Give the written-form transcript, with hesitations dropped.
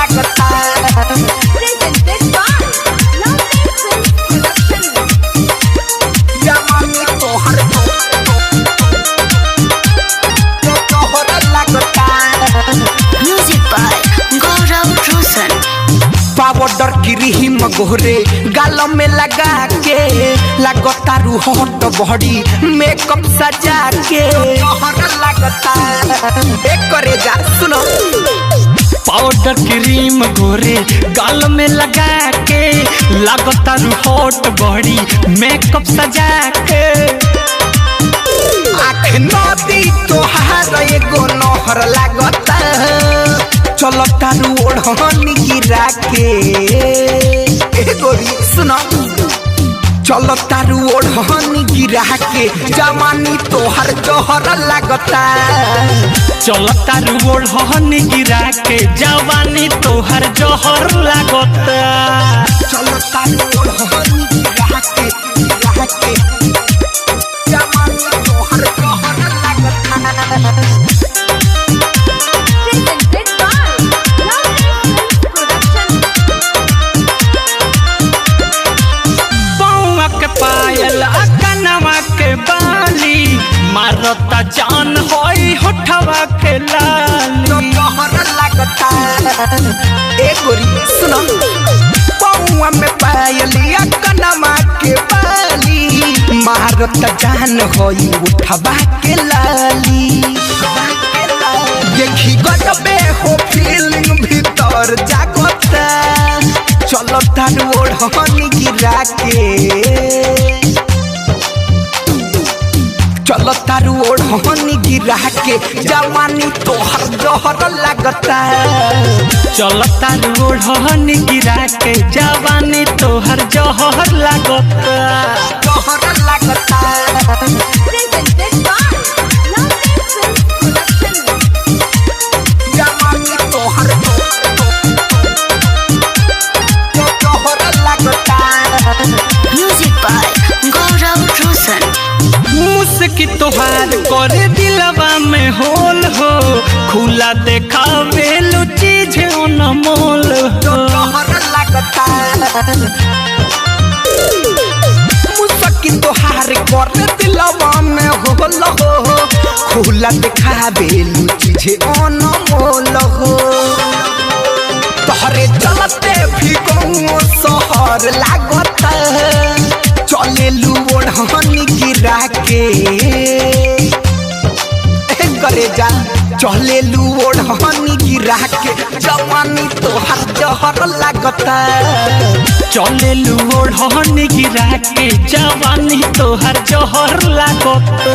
लगता Presented by Lovely Films Production. जवानी तोहर तोहर लगता Music by Gaurav Roshan. Powder cream गोरे गाल में लगा के लगता रूहट बॉडी मेकअप सजा के तोहर लगता एक करे जा सुनो पाउडर क्रीम गोरे गाल में लगा के लगता हॉट बॉडी मेकअप सजा के आँख नदी तोहार एगो नहर लगता चलो तारू ओढ़नी गिरा के गोरी सुनो चलो तारू ओढ़नी गिरा के जवानी तोहर जहर लगता चलता ओढ़नी गिरा के जवानी तोहर जहर लागता चलो तारू ओढ़नी गिरा के जवानी तोहर जहर लगता Presented by Lovely Films Production. पौवा के पायल कनवा के बाली मारता जान होई होठवा के लाली तोहर लगता ए गोरी सुनो पौवा में पायलिया कनमा के बाली मारत जान होई उठवा के लाली देखी गजबे हो फीलिंग भीतर जागता चलो तारू ओढ़नी गिरा के चलो तारू ओढ़नी गिरा के जवानी तोहर जहर लगता चलता ओढ़नी गिरा के जवानी तोहर जहर लागता जहर लगता Presented by Lovely Films Production. जवानी तोहर जहर लगता Music by Gaurav Roshan. मुस्की तोहार करे दिलवा में होल हो खुला देखावे लो चीज अनमोल हो जहर लगता मुस्की तोहार कर दिलवा में होल हो खुला दिखावे चीजे अनमोल हो तोहरे चलते भी गौ शहर लागता चले लू ओढ़नी गिरा के करे जा चले लू ओढ़नी गिरा के जवानी तोहर जहर लगता चले ओढ़नी गिरा के जवानी तोहर जहर लागता